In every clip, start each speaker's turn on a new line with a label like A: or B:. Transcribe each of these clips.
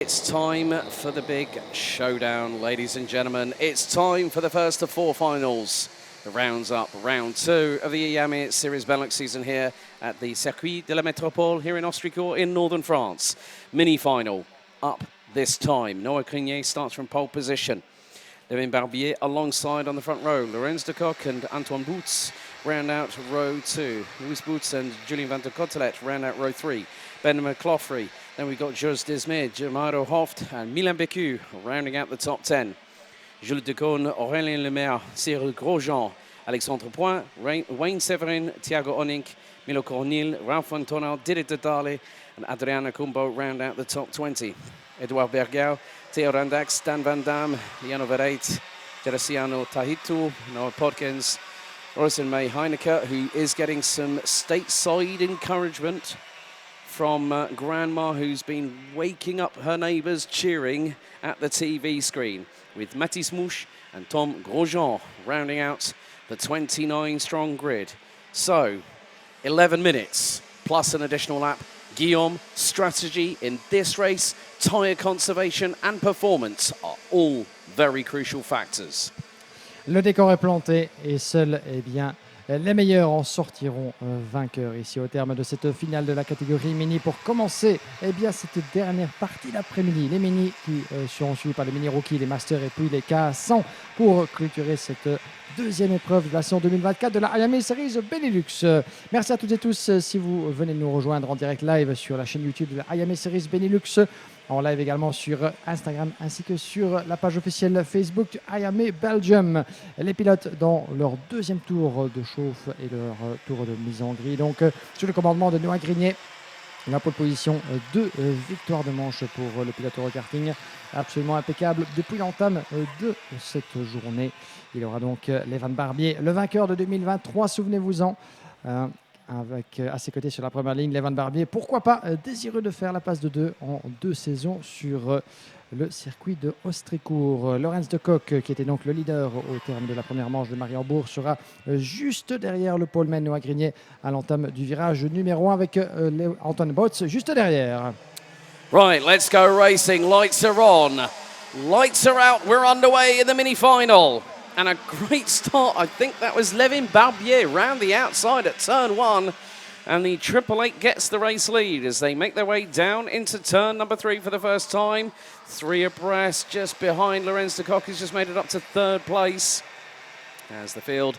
A: It's time for the big showdown, ladies and gentlemen. It's time for the first of four finals. The rounds up, round two of the Iame Series Benelux season here at the Circuit de la Métropole here in Ostricourt in northern France. Mini-final up this time. Noah Crinier starts from pole position. Levin Barbier alongside on the front row. Lorenz de Coq and Antoine Boots round out row two. Louis Boots and Julien Van der Cotelet round out row three. Ben McCloughery. Then we've got Jos Desmet, Jamaro Hoft and Milan Bécu rounding out the top 10. Jules Decaune, Aurélien Lemaire, Cyril Grosjean, Alexandre Point, Wayne Severin, Thiago Onink, Milo Cornil, Ralph Antonel, Didier Dale and Adriana Kumbo round out the top 20. Edouard Bergau, Theo Randax, Dan Van Dam, Jano Vereit, Gerasiano Tahitu, Noah Podkins, Orison May Heineke, who is getting some stateside encouragement from Grandma, who's been waking up her neighbours cheering at the TV screen, with Mathis Mouche and Tom Grosjean rounding out the 29-strong grid. So, 11 minutes plus an additional lap. Guillaume, strategy in this race, tyre conservation and performance are all very crucial factors.
B: Le décor est planté et seuls les meilleurs en sortiront vainqueurs ici au terme de cette finale de la catégorie mini. Pour commencer cette dernière partie d'après-midi, les mini qui seront suivis par les mini rookies, les masters et puis les K100 pour clôturer cette deuxième épreuve de la saison 2024 de la Iame Series Benelux. Merci à toutes et tous si vous venez de nous rejoindre en direct live sur la chaîne YouTube de la Iame Series Benelux, en live également sur Instagram ainsi que sur la page officielle Facebook Iame Belgium. Les pilotes dans leur deuxième tour de chauffe et leur tour de mise en grille. Donc sous le commandement de Noah Grinier, la pole position, 2 victoires de manche pour le pilote Eurokarting. Absolument impeccable depuis l'entame de cette journée. Il aura donc Levin Barbier, le vainqueur de 2023, souvenez-vous-en. Avec à ses côtés sur la première ligne, Levin Barbier, pourquoi pas désireux de faire la passe de 2 en 2 saisons sur le circuit de Ostricourt. Lorenz de Coq, qui était donc le leader au terme de la première manche de Mariembourg, sera juste derrière le poleman Noah Grinier à l'entame du virage numéro 1 avec Antoine Botz juste derrière.
A: Right, let's go racing. Lights are on. Lights are out. We're underway in the mini-final. And a great start. I think that was Levin Barbier round the outside at turn 1. And the Triple Eight gets the race lead as they make their way down into turn number 3 for the first time. 3 abreast, just behind Lorenz de Coq, who's just made it up to 3rd place. As the field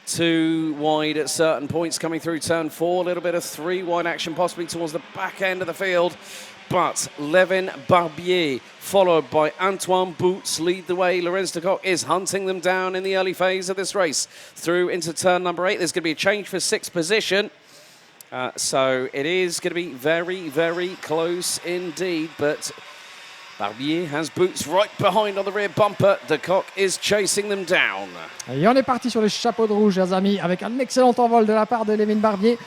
A: 2 wide at certain points coming through turn 4. A little bit of 3 wide action possibly towards the back end of the field. But Levin Barbier, followed by Antoine Boots, lead the way. Lorenz de Coq is hunting them down in the early phase of this race. Through into turn number 8, there's going to be a change for 6th position. So it is going to be very, very close indeed. But Barbier has Boots right behind on the rear bumper. De Coq is chasing them down.
B: Et on est parti sur les chapeaux de rouge, chers amis, avec un excellent envol de la part de Levin Barbier.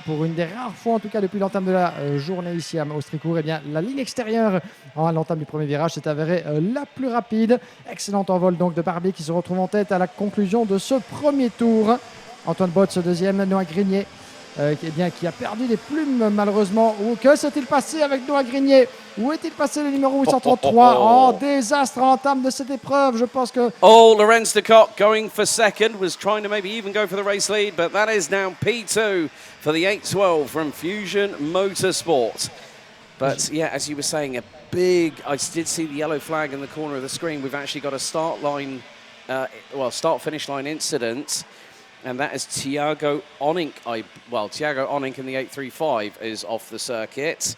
B: Pour une des rares fois, en tout cas depuis l'entame de la journée ici à Ostricourt, la ligne extérieure à l'entame du premier virage s'est avérée la plus rapide. Excellent envol donc de Barbier qui se retrouve en tête à la conclusion de ce premier tour. Antoine Botz deuxième, Noah Grinier qui a perdu des plumes malheureusement. Que s'est-il passé avec Noah Grinier? Où est-il passé le numéro 833? Oh, désastre à l'entame de cette épreuve. Je pense que...
A: Oh, Lorenz de Coq going for second, was trying to maybe even go for the race lead, but that is now P2 for the 812 from Fusion Motorsport. But yeah, as you were saying, I did see the yellow flag in the corner of the screen. We've actually got a start-finish line incident. And that is Thiago Onink. Thiago Onink in the 835 is off the circuit.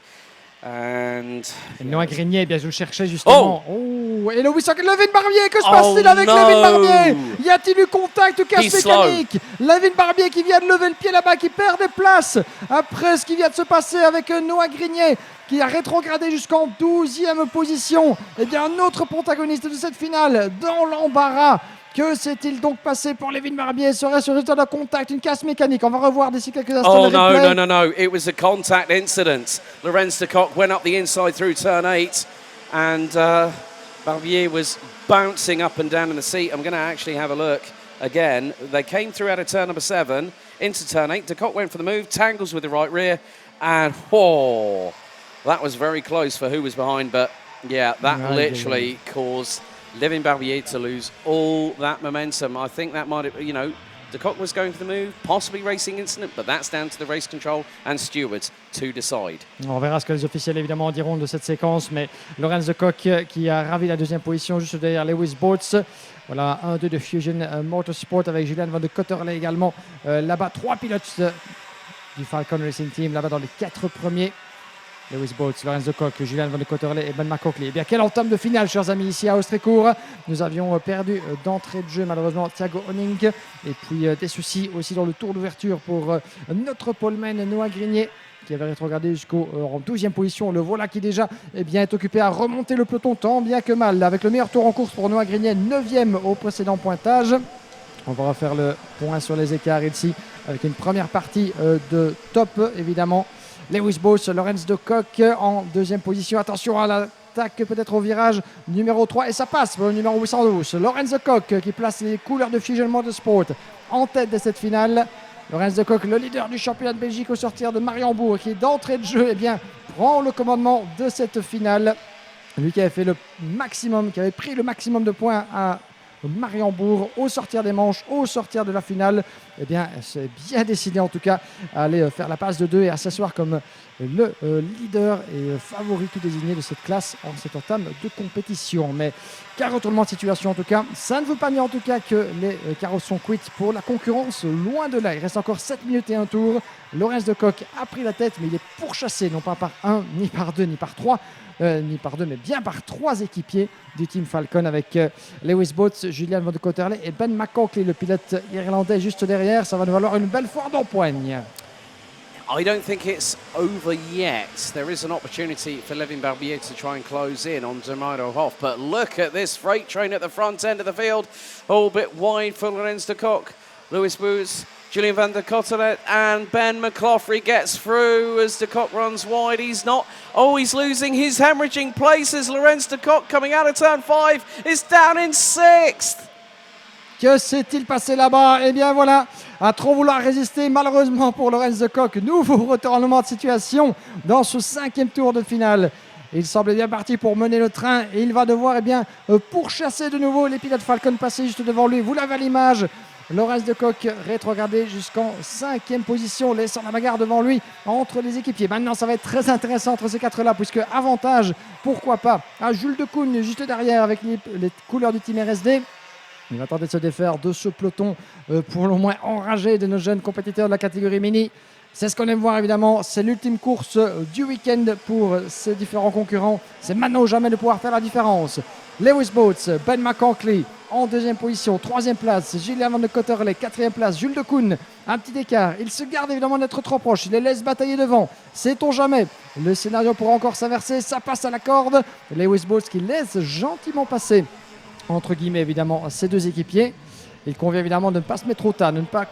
A: And
B: Noah Grinier, je le cherchais justement. Et Levin Barbier, que se passe-t-il avec Levin Barbier? Y a-t-il eu contact ou casse mécanique? Levin Barbier qui vient de lever le pied là-bas, qui perd des places après ce qui vient de se passer avec Noah Grinier, qui a rétrogradé jusqu'en 12e position. Un autre protagoniste de cette finale dans l'embarras. Que s'est-il donc passé pour Levin Barbier? Serait-ce un résultat de contact, une casse mécanique? On va revoir d'ici quelques instants le replay.
A: No. It was a contact incident. Lorenz de Coq went up the inside through turn 8 and Barbier was bouncing up and down in the seat. I'm going to actually have a look again. They came through out of turn number 7 into turn 8. De Coq went for the move, tangles with the right rear, and that was very close for who was behind, but Yeah, that literally caused Levin Barbier to lose all that momentum. I think that might have, De Kock was going for the move, possibly racing incident, but that's down to the race control and stewards to decide.
B: On verra ce que les officiels évidemment diront de cette séquence, mais Lorenz De Kock qui a ravi la deuxième position juste derrière Lewis Boats. Voilà, 1-2 de Fusion Motorsport avec Julian Van de Cotterley également. Là-bas, 3 pilotes du Falcon Racing Team, là-bas dans les 4 premiers. Lewis Boats, Lorenz De Kock, Julian Van de Cotterley et Ben McCaukley. Eh bien, quel entame de finale, chers amis, ici à Ostricourt. Nous avions perdu d'entrée de jeu, malheureusement, Thiago Honning. Et puis, des soucis aussi dans le tour d'ouverture pour notre poleman Noah Grignet, qui avait rétrogradé jusqu'en 12e position. Le voilà qui déjà est occupé à remonter le peloton tant bien que mal. Avec le meilleur tour en course pour Noah Grignet, 9e au précédent pointage. On va refaire le point sur les écarts ici, avec une première partie de top, évidemment. Lewis Boats, Lorenz De Kock en deuxième position. Attention à l'attaque peut-être au virage numéro 3 et ça passe pour le numéro 812. Lorenz De Kock qui place les couleurs de Fusion Motorsport en tête de cette finale. Lorenz De Kock, le leader du championnat de Belgique au sortir de Mariembourg, qui d'entrée de jeu prend le commandement de cette finale. Lui qui avait fait le maximum, qui avait pris le maximum de points à Mariembourg au sortir des manches, au sortir de la finale, c'est bien décidé en tout cas à aller faire la passe de 2 et à s'asseoir comme le leader et favori tout désigné de cette classe en cette entame de compétition. Mais quel retournement de situation en tout cas, ça ne veut pas dire en tout cas que les carrosses sont quittes pour la concurrence, loin de là. Il reste encore 7 minutes et un tour. Lorenz De Kock a pris la tête, mais il est pourchassé non pas par 1, ni par 2, ni par 3, ni par 2, mais bien par 3 équipiers du Team Falcon avec Lewis Boats, Julian Van de Cotterley et Ben McCaukley, le pilote irlandais juste derrière. Ça va nous valoir une belle foire d'empoigne.
A: I don't think it's over yet. There is an opportunity for Levin Barbier to try and close in on Demiro Hoff, but look at this freight train at the front end of the field, all bit wide for Lorenz De Kock. Lewis Boats, Julian Van der Cotterlet and Ben McCloughy gets through as De Kock runs wide. He's losing his hemorrhaging places. Lorenz De Kock coming out of turn 5 is down in 6th.
B: Que s'est-il passé là-bas? Eh bien voilà, à trop vouloir résister, malheureusement pour Lorenz De Kock, nouveau retournement de situation dans ce 5e tour de finale. Il semble bien parti pour mener le train et il va devoir pourchasser de nouveau les pilotes Falcon passés juste devant lui. Vous l'avez à l'image. Lorenz De Kock rétrogradé jusqu'en 5e position, laissant la bagarre devant lui entre les équipiers. Maintenant, ça va être très intéressant entre ces 4-là, puisque avantage, pourquoi pas, à Jules Decoune juste derrière avec les couleurs du Team RSD. Il va tenter de se défaire de ce peloton pour le moins enragé de nos jeunes compétiteurs de la catégorie mini. C'est ce qu'on aime voir évidemment, c'est l'ultime course du week-end pour ces différents concurrents. C'est maintenant ou jamais de pouvoir faire la différence. Lewis Boats, Ben McCaukley en 2e position, 3e place, Julian Van de Cotterley, 4e place, Jules Decoune, un petit écart. Il se garde évidemment d'être trop proche, il les laisse batailler devant. Sait-on jamais, le scénario pourra encore s'inverser, ça passe à la corde. Lewis Boats qui laisse gentiment passer, entre guillemets évidemment, ces deux équipiers. Il convient évidemment de ne pas se mettre trop tard, de ne pas,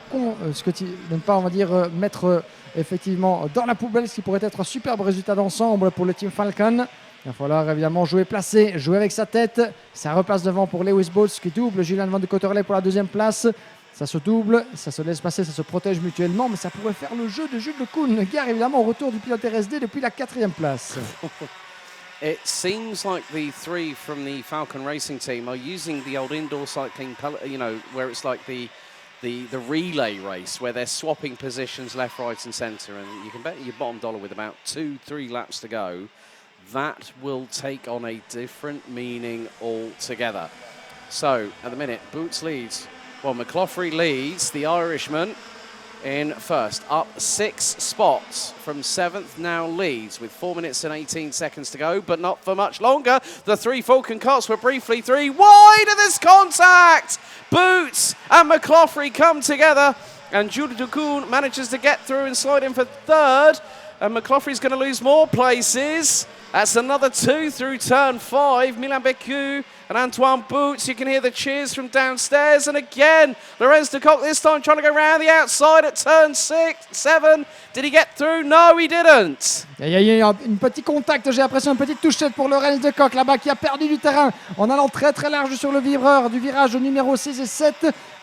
B: on va dire, mettre effectivement dans la poubelle ce qui pourrait être un superbe résultat d'ensemble pour le Team Falcon. Il va falloir évidemment jouer placé, jouer avec sa tête. Ça repasse devant pour Lewis Boats qui double Julian Van de Cotterley pour la 2e place. Ça se double, ça se laisse passer, ça se protège mutuellement, mais ça pourrait faire le jeu de Jules Decoune. Gare évidemment au retour du pilote RSD depuis la 4e place.
A: It seems like the 3 from the Falcon Racing team are using the old indoor cycling, where it's like the relay race, where they're swapping positions left, right and centre, and you can bet your bottom dollar with about 2-3 laps to go, that will take on a different meaning altogether. So, at the minute, Boots leads. Well, McCloughy leads, the Irishman, in first, up 6 spots from 7th, now leads with 4 minutes and 18 seconds to go, but not for much longer. The 3 Falcon carts were briefly 3 wide of this contact. Boots and McCloughy come together, and Jules Decoune manages to get through and slide in for 3rd, and McCloughy's going to lose more places. That's another 2 through turn 5. Milan Bécu and Antoine Boots. You can hear the cheers from downstairs. And again, Lorenz De Kock this time trying to go around the outside at turn 7. Did he get through? No, he didn't.
B: Il y a eu un petit contact, j'ai l'impression, une petite touchette pour Lorenz De Kock là-bas qui a perdu du terrain en allant très très large sur le vibreur du virage numéro 6 et 7.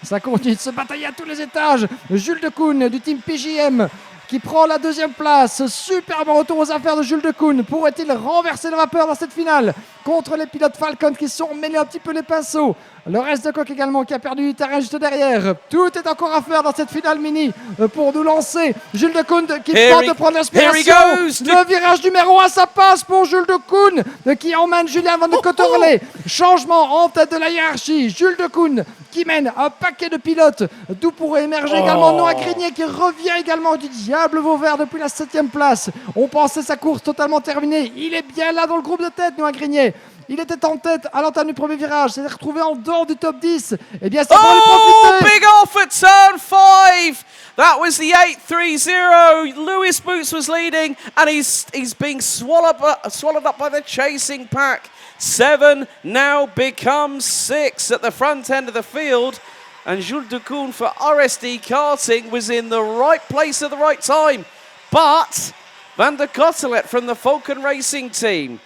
B: Ça continue de se batailler à tous les étages. Jules Decoune du team PJM qui prend la deuxième place. Superbe retour aux affaires de Jules Decoune. Pourrait-il renverser la vapeur dans cette finale contre les pilotes Falcon qui sont mêlés un petit peu les pinceaux? Le reste de coq également qui a perdu du terrain juste derrière. Tout est encore à faire dans cette finale mini pour nous lancer. Jules Decoune qui tente de prendre l'inspiration. Le virage numéro 1, ça passe pour Jules Decoune qui emmène Julien Van de Cotterley. Changement en tête de la hiérarchie. Jules Decoune qui mène un paquet de pilotes, d'où pourrait émerger également Noah Grignet qui revient également du diable Vauvert depuis la 7e place. On pensait sa course totalement terminée. Il est bien là dans le groupe de tête, Noah Grignet. Il était en tête à l'entame du premier virage, s'est retrouvé en dehors du top 10. Eh bien, c'est pour lui profiter.
A: Big off at turn 5. That was the 8-3-0. Lewis Boots was leading, and he's being swallowed up by the chasing pack. 7 now becomes 6 at the front end of the field. And Jules Decoune for RSD Karting was in the right place at the right time. But Van der Cottelet from the Falcon Racing team,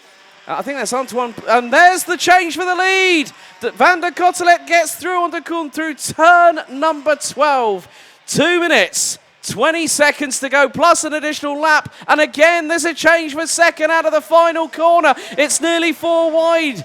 A: I think that's Antoine, and there's the change for the lead. Van der Cottelet gets through on Decoune through turn number 12. 2 minutes, 20 seconds to go, plus an additional lap. And again, there's a change for second out of the final corner. It's nearly 4 wide.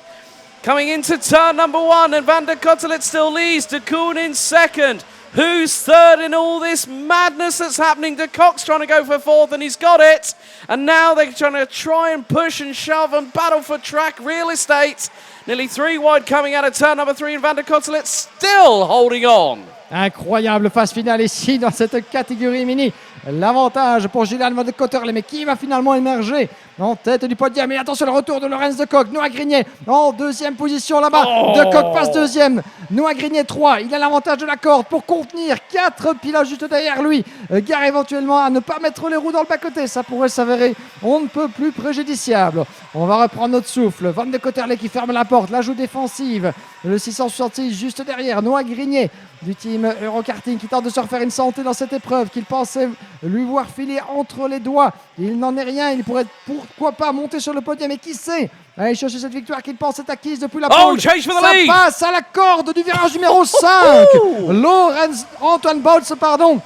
A: Coming into turn number 1, and Van der Cottelet still leads. Decoune in second. Who's third in all this madness that's happening? De Kock's trying to go for 4th, and he's got it. And now they're trying to try and push and shove and battle for track real estate. Nearly 3 wide coming out of turn number 3, and Van der Cottelet still holding on.
B: Incroyable phase finale ici dans cette catégorie mini. L'avantage pour Julien Van de Cotterley, mais qui va finalement émerger en tête du podium. Et attention, le retour de Lorenz de Kock. Noah Grignet en 2e position là-bas. De Kock passe 2e. Noah Grignet 3. Il a l'avantage de la corde pour contenir 4 pilotes juste derrière lui. Gare éventuellement à ne pas mettre les roues dans le bas-côté. Ça pourrait s'avérer on ne peut plus préjudiciable. On va reprendre notre souffle. Van de Cotterley qui ferme la porte. L'ajout défensive. Le 666 juste derrière. Noah Grignet du team Eurokarting qui tente de se refaire une santé dans cette épreuve qu'il pensait lui voir filer entre les doigts. Il n'en est rien, il pourrait pourquoi pas monter sur le podium, et qui sait aller chercher cette victoire qu'il pense être acquise depuis la pole. Ça passe à la corde du virage numéro 5. Antoine Boltz, pardon.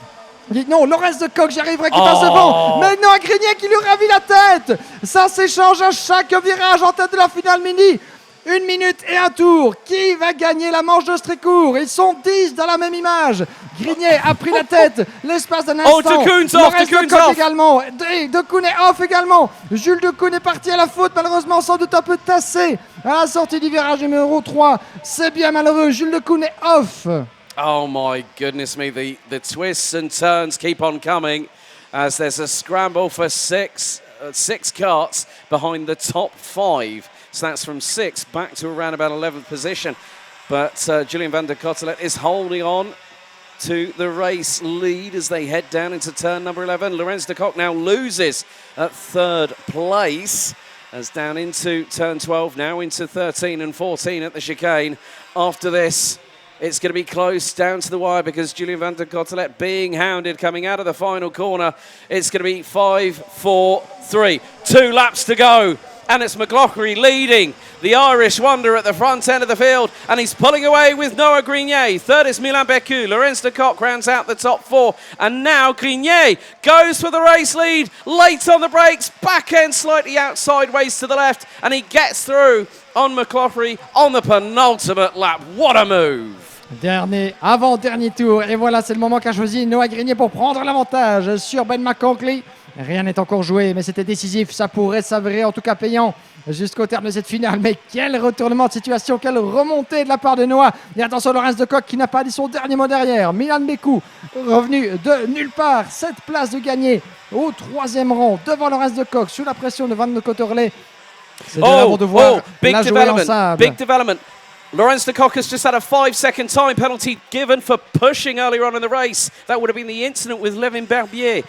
B: Non, Lorenz de Kock, j'y arriverai, qui passe devant. Mais Noah Grignet qui lui ravit la tête. Ça s'échange à chaque virage en tête de la finale mini. 1 minute et 1 tour. Qui va gagner la manche d'Ostricourt? Ils sont 10 dans la même image. Grignet a pris la tête l'espace d'un instant.
A: Decoune's off
B: également. Decoune est off également. Jules Decoune est parti à la faute, malheureusement sans doute un peu tassé à la sortie du virage numéro 3. C'est bien malheureux. Jules Decoune est off.
A: Oh my goodness me, the twists and turns keep on coming as there's a scramble for six carts behind the top 5. So that's from 6 back to around about 11th position. But Julien Van der Cottelet is holding on to the race lead as they head down into turn number 11. Lorenz de Kock now loses at 3rd place as down into turn 12, now into 13 and 14 at the chicane. After this, it's going to be close down to the wire because Julien Van der Cottelet being hounded coming out of the final corner. It's going to be 5, 4, 3. 2 laps to go. And it's McLaughlin leading the Irish wonder at the front end of the field. And he's pulling away with Noah Grignet. 3rd is Milan Becu. Lorenz de Kock rounds out the top 4. And now Grignet goes for the race lead. Late on the brakes. Back end slightly out sideways to the left. And he gets through on McLaughlin on the penultimate lap. What a move.
B: Avant-dernier tour. Et voilà, c'est le moment qu'a choisi Noah Grignet pour prendre l'avantage sur Ben McConkley. Rien n'est encore joué, mais c'était décisif. Ça pourrait s'avérer en tout cas payant jusqu'au terme de cette finale. Mais quel retournement de situation, quelle remontée de la part de Noah. Et attention, Lorenz de Kock qui n'a pas dit son dernier mot derrière. Milan Becu, revenu de nulle part. 7 places de gagné au 3e rang devant Lorenz de Kock sous la pression de Van de Cotterley. C'est de là de voir la jouer ensemble.
A: Big development. Lorenz de Kock has just had a 5-second time penalty given for pushing earlier on in the race. That would have been the incident with Levin Berbier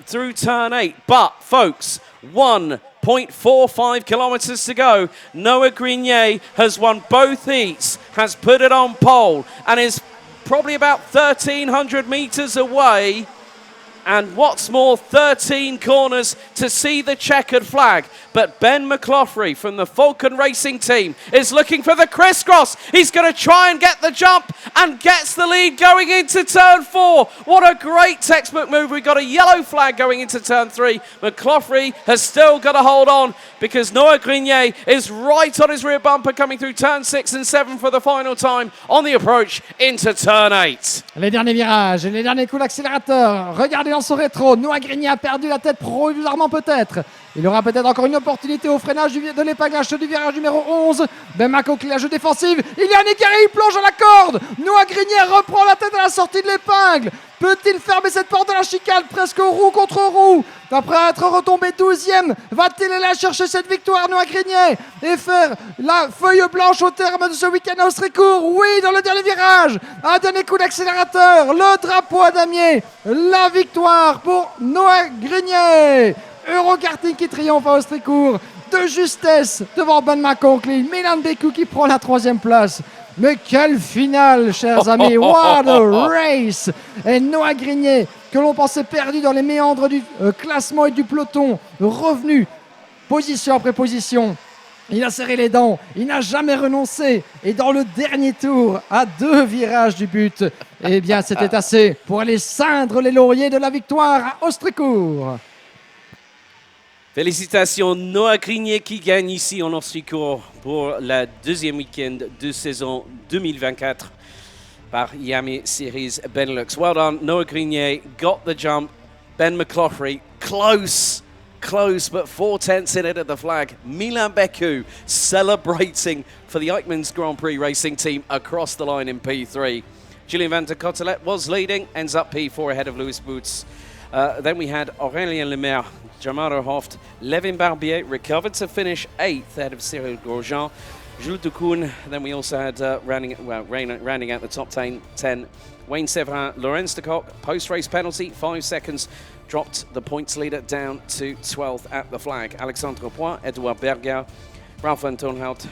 A: through turn 8. But, folks, 1.45 kilometres to go. Noah Grignet has won both heats, has put it on pole, and is probably about 1,300 metres away And what's more, 13 corners to see the checkered flag. But Ben McCloughery from the Falcon Racing team is looking for the crisscross. He's going to try and get the jump and gets the lead going into turn 4. What a great textbook move. We've got a yellow flag going into turn 3. McCloughery has still got to hold on because Noah Grenier is right on his rear bumper coming through turn 6 and 7 for the final time on the approach into turn 8.
B: Les derniers virages et les derniers coups d'accélérateur. Regardez dans son rétro. Noah Grenier a perdu la tête provisoirement peut-être. Il aura peut-être encore une opportunité au freinage de l'épinglage du virage numéro 11. Ben Macoc, la jeu défensive. Iame qui plonge à la corde. Noah Grenier reprend la tête à la sortie de l'épingle. Peut-il fermer cette porte de la chicane presque roue contre roue? Après être retombé 12e, va-t-il aller chercher cette victoire, Noah Grenier, et faire la feuille blanche au terme de ce week-end à Ostricourt? Oui, dans le dernier virage, un dernier coup d'accélérateur, le drapeau à damier, la victoire pour Noah Grenier. Eurokarting qui triomphe à Ostricourt, de justesse devant Ben McConkley, Milan Beku qui prend la 3e place. Mais quelle finale, chers amis! What a race! Et Noah Grenier, que l'on pensait perdu dans les méandres du classement et du peloton, revenu position après position. Il a serré les dents, il n'a jamais renoncé. Et dans le dernier tour, à 2 virages du but, eh bien, c'était assez pour aller ceindre les lauriers de la victoire à Ostricourt.
A: Félicitations Noah Grenier qui gagne ici en Ostricourt pour la 2e week-end de saison 2024 par Iame Series Benelux. Well done, Noah Grenier got the jump. Ben McCloughery, close, but 4/10 in it at the flag. Milan Beku celebrating for the Eichmann's Grand Prix racing team across the line in P3. Julien van der Cotelet was leading, ends up P4 ahead of Louis Boots. Then we had Aurélien Lemaire, Jamaro Hoft, Levin Barbier recovered to finish 8th ahead of Cyril Grosjean. Jules Ducoun, then we also had rounding out the top 10, Wayne Severin, Laurens de Kock, post-race penalty, 5 seconds, dropped the points leader down to 12th at the flag. Alexandre Point, Edouard Berger, Ralph Antonhout,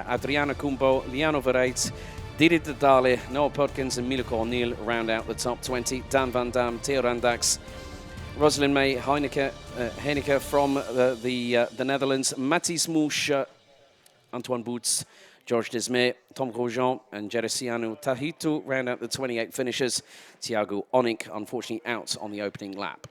A: Adriana Kumbo, Liano Verreit, Didi Dali, Noah Podkins and Mila Cornel round out the top 20. Dan Van Dam, Theo Randax, Rosalind May, Heineke from the Netherlands, Mathis Mouche, Antoine Boots, George Desmé, Tom Grosjean and Jeresiano Tahitu round out the 28 finishers. Thiago Onik unfortunately out on the opening lap.